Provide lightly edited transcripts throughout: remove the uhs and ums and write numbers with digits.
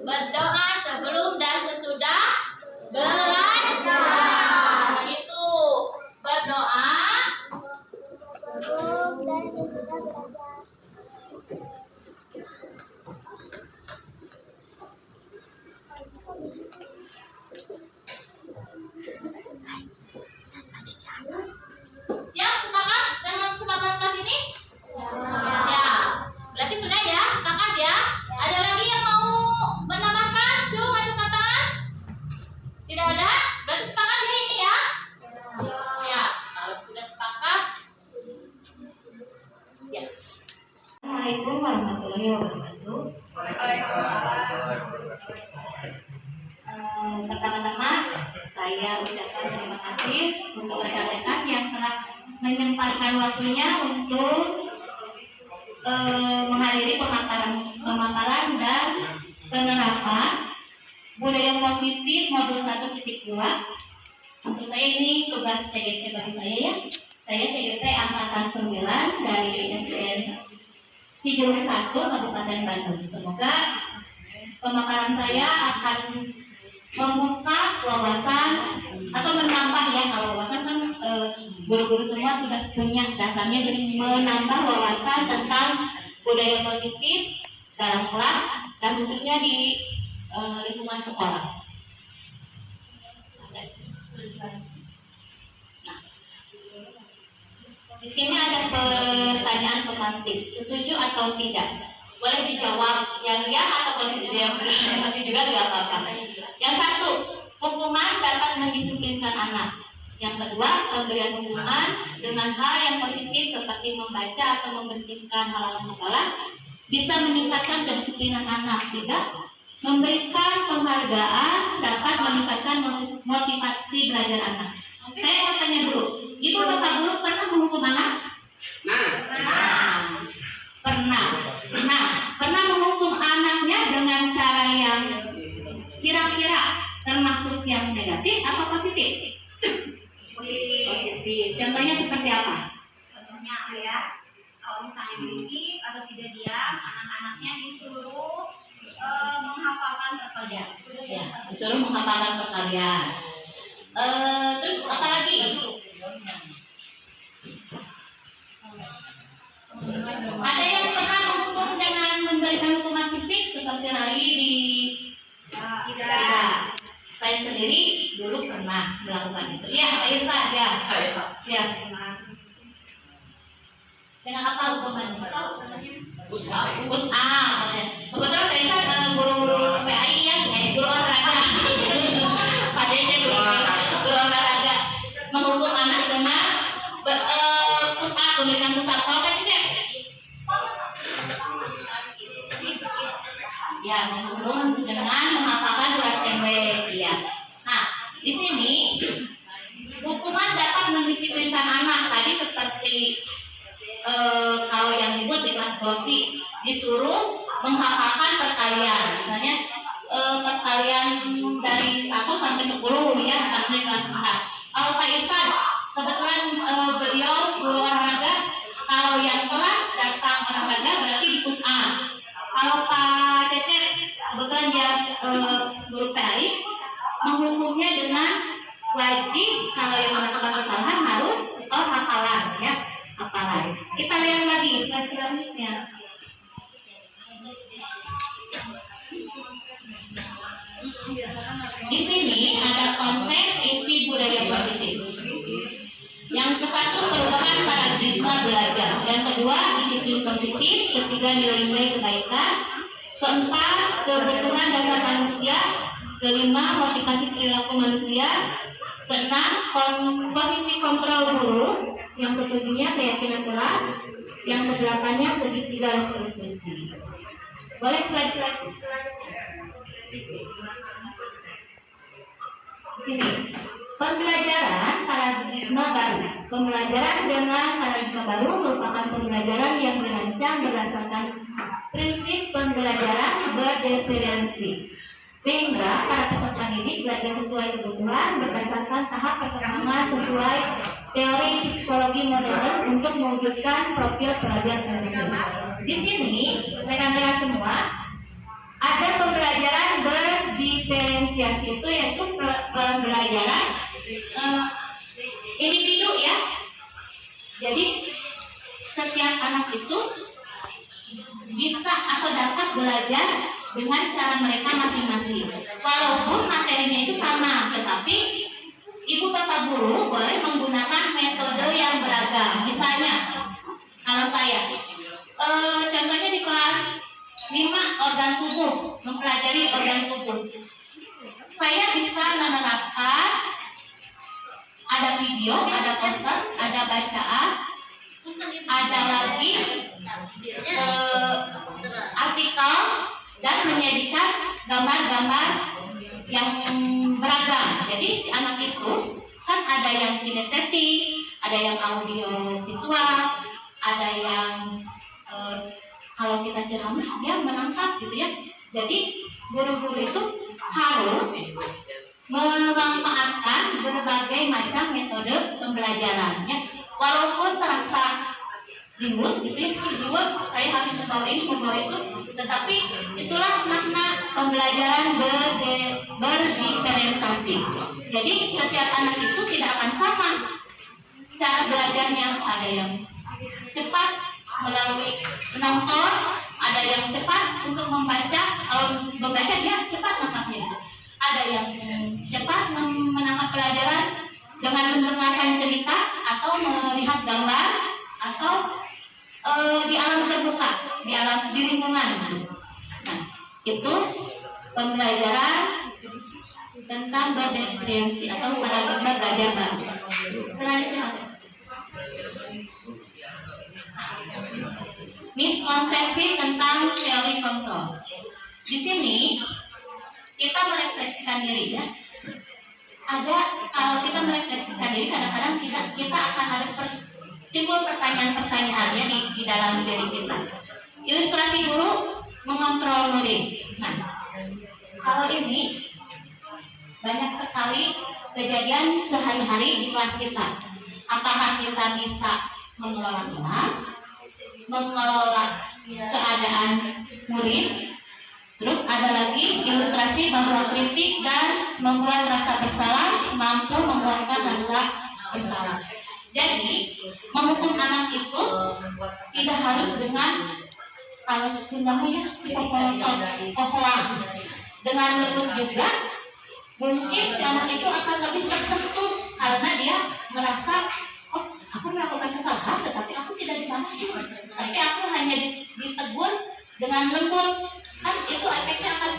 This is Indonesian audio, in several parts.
Berdoa sebelum dan sesudah belajar. Itu berdoa sebelum dan sesudah belajar. siap, sepakat dengan sepakat kelas ini? Siap. Berarti sudah ya, sepakat ya. Ada lagi yang mau menambahkan? Coba angkat tangan. Tidak ada? Berarti sepakat ya ini ya? Ya. Kalau sudah sepakat, ya. Assalamualaikum warahmatullahi wabarakatuh. Pertama-tama saya ucapkan terima kasih untuk rekan-rekan yang telah menyempatkan waktunya untuk menghadiri pemaparan dan penerapan budaya positif modul 1.2. Untuk saya ini tugas CGP bagi saya ya. Saya CGP angkatan 9 dari SDN Cijeruk 1 Kabupaten Bandung. Semoga pemaparan saya akan membuka wawasan atau menambah ya, kalau wawasan kan guru-guru semua sudah punya dasarnya, jadi menambah wawasan tentang budaya positif dalam kelas dan khususnya di lingkungan sekolah. Nah, di sini ada pertanyaan pemantik, setuju atau tidak? Boleh dijawab yang ya atau boleh dijawab nanti juga tidak apa-apa. Yang satu, hukuman dapat mendisiplinkan anak. Yang kedua, pemberian hukuman dengan hal yang positif seperti membaca atau membersihkan halaman sekolah bisa meningkatkan kedisiplinan anak. Tiga, memberikan penghargaan dapat meningkatkan motivasi belajar anak. Saya mau tanya dulu, ibu bapak guru pernah menghukum anak? Pernah menghukum anaknya dengan cara yang kira-kira termasuk yang negatif atau positif? Positif. Contohnya seperti apa? Contohnya ya, kalau misalnya negatif atau tidak diam, anak-anaknya disuruh menghafalkan perkalian. Ya, disuruh menghafalkan perkalian. Terus apa lagi? Ada yang pernah menghukum dengan memberikan hukuman fisik seperti lari di? Tidak. Saya sendiri dulu pernah melakukan itu. Ya, Pak Irfan, ya. Ya. Dengan apa hukumannya? Push up. Kebetulan Pak Irfan guru PAI ya, guru olahraga. Pak Cece guru olahraga menghukum anak dengan push up, memberikan push up. Kalau Pak Cece? Ya, menghukum dengan menghafalkan surat pendek. Ya. Nah, di sini hukuman dapat mendisiplinkan anak. Tadi seperti kalau yang dibuat di kelas prosi disuruh menghafalkan perkalian. Misalnya perkalian dari 1 sampai 10 ya, karena di kelas 4. Kalau Pak Irfan, kebetulan beliau guru olahraga, kalau yang telah datang olahraga berarti di push up. Kalau Pak Cecep kebetulan dia guru PAI, menghukumnya dengan wajib kalau yang melakukan kesalahan harus hafalan ya, hafalan. Kita lihat lagi slide selanjutnya. Di sini ada konsep inti budaya positif. Yang ke-1 perubahan paradigma belajar. Yang kedua disiplin positif. Ketiga nilai-nilai kebaikan. Keempat kebutuhan dasar manusia. Kelima motivasi perilaku manusia. Keenam posisi kontrol guru. Yang ketujuhnya keyakinan kelas. Yang kedelapannya segitiga restitusi. Boleh slide selanjutnya. Sini, pembelajaran paradigma baru. Pembelajaran dengan paradigma baru merupakan pembelajaran yang dirancang berdasarkan prinsip pembelajaran berdiferensi, sehingga para peserta didik belajar sesuai kebutuhan berdasarkan tahap perkembangan sesuai teori psikologi modern untuk mewujudkan profil pelajar tersebut. Di sini, rekan-rekan semua, ada pembelajaran diferensiasi itu yaitu pembelajaran individu ya. Jadi setiap anak itu bisa atau dapat belajar dengan cara mereka masing-masing. Walaupun materinya itu sama, tetapi ibu bapak guru boleh menggunakan metode yang beragam. Misalnya, kalau saya, contohnya di kelas 5 organ tubuh, mempelajari organ tubuh, saya bisa menerapkan ada video, ada poster, ada bacaan, ada lagi artikel, dan menyajikan gambar-gambar yang beragam. Jadi si anak itu kan ada yang kinestetik, ada yang audio visual, ada yang kalau kita ceramah dia menangkap gitu ya. Jadi guru-guru itu harus memanfaatkan berbagai macam metode pembelajarannya, walaupun terasa ribut gitu ya, saya harus membawa ini, membawa itu, tetapi itulah makna pembelajaran berdiferensiasi. Jadi setiap anak itu tidak akan sama cara belajarnya. Ada yang cepat melalui menonton, ada yang cepat untuk membaca. Kalau membaca dia cepat menangkapnya gitu. Ada yang cepat menangkap pelajaran dengan mendengarkan cerita atau melihat gambar atau di alam terbuka, di lingkungan. Nah, itu pembelajaran tentang berdiferensiasi atau paradigma belajar baru. Selanjutnya, miskonsepsi tentang teori kontrol. Di sini kita merefleksikan diri ya. Kalau kita merefleksikan diri, kadang-kadang kita akan ada timbul pertanyaan-pertanyaannya di dalam diri kita. Ilustrasi guru mengontrol murid. Nah, kalau ini banyak sekali kejadian sehari-hari di kelas kita. Apakah kita bisa mengelola kelas, mengelola keadaan murid? Terus ada lagi ilustrasi bahwa kritik dan membuat rasa bersalah mampu mengeluarkan rasa bersalah. Jadi menghukum anak itu tidak harus dengan, kalau Sundanya ya, dengan lembut juga. Mungkin si anak itu akan lebih tersentuh karena dia merasa, oh aku melakukan kesalahan tetapi aku tidak dimarahi, tapi aku hanya ditegur dengan lembut. Kan itu efeknya akan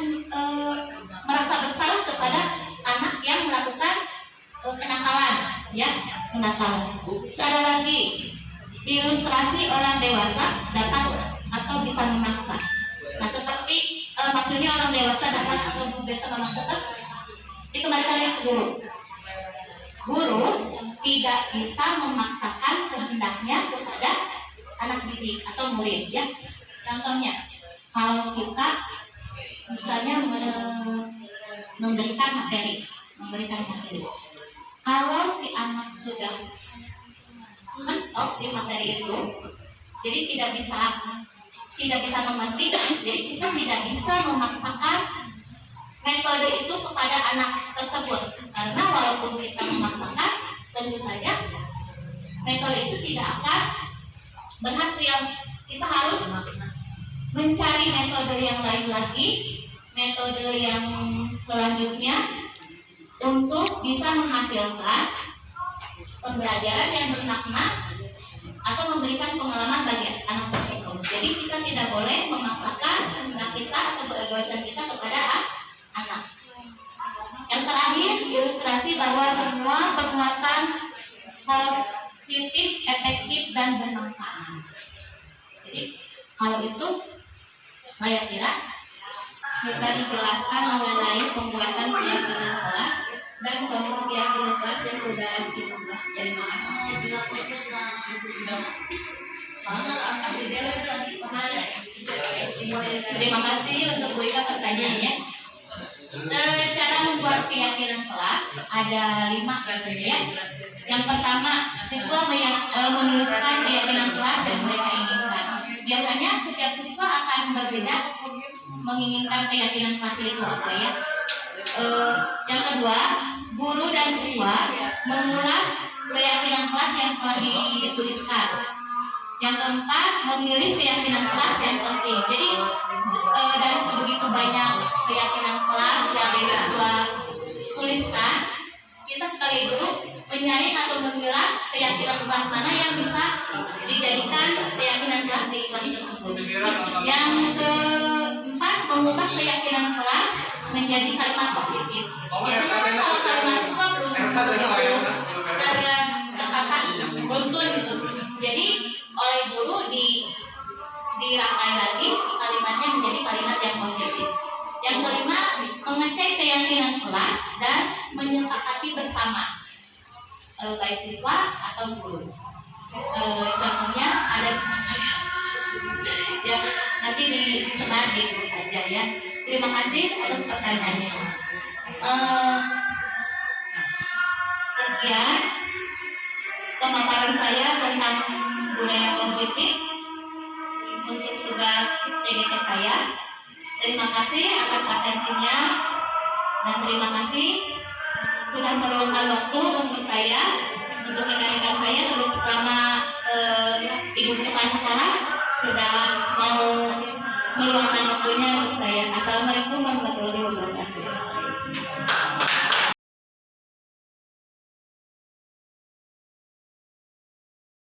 merasa bersalah kepada anak yang melakukan kenakalan, ya, kenakalan. Ada lagi ilustrasi orang dewasa dapat atau bisa memaksa. Nah, seperti maksudnya orang dewasa dapat atau bisa memaksa, itu balik lagi ke guru. Guru tidak bisa memaksakan kehendaknya kepada anak didik atau murid, ya. Contohnya, kalau kita misalnya memberikan materi, kalau si anak sudah mentok di materi itu, jadi tidak bisa mengerti, jadi kita tidak bisa memaksakan metode itu kepada anak tersebut, karena walaupun kita memaksakan, tentu saja metode itu tidak akan berhasil. Kita harus mencari metode yang lain lagi, metode yang selanjutnya untuk bisa menghasilkan pembelajaran yang bermakna atau memberikan pengalaman bagi anak tersebut. Jadi kita tidak boleh memaksakan kehendak kita atau keegoisan kita kepada anak. Yang terakhir, ilustrasi bahwa semua perbuatan positif, efektif, dan bermanfaat. Jadi kalau itu saya kira kita dijelaskan mengenai pembuatan keyakinan kelas dan contoh keyakinan kelas yang sudah dibuat. Terima kasih. Terima kasih untuk Bu Ika pertanyaannya. Cara membuat keyakinan kelas ada 5 rasanya ya. Yang pertama, siswa menuliskan keyakinan kelas yang mereka inginkan. Biasanya setiap siswa akan berbeda menginginkan keyakinan kelas itu apa ya. Yang kedua, guru dan siswa mengulas keyakinan kelas yang telah dituliskan. Yang keempat, memilih keyakinan kelas yang penting. Jadi dari sebegitu banyak keyakinan kelas yang siswa tuliskan, kita sebagai guru menyaring atau memilah keyakinan kelas mana yang bisa dijadikan keyakinan kelas di kelas tersebut. Yang keempat, mengubah keyakinan kelas menjadi kalimat positif. Biasanya kan kalau kalimat siswa belum begitu terkata beruntun gitu. Jadi oleh guru dirangkai lagi kalimatnya menjadi kalimat yang positif. Yang kelima, mengecek keyakinan kelas dan menyepakati bersama, baik siswa atau guru. Contohnya ada di kelas saya. Ya, nanti disebar di grup aja ya. Terima kasih atas pertanyaannya. Sekian pemaparan saya tentang budaya positif untuk tugas CGT saya. Terima kasih atas atensinya dan terima kasih sudah meluangkan waktu untuk saya, untuk rekan-rekan saya, terutama ibu kepala sekolah sudah mau meluangkan waktunya untuk saya.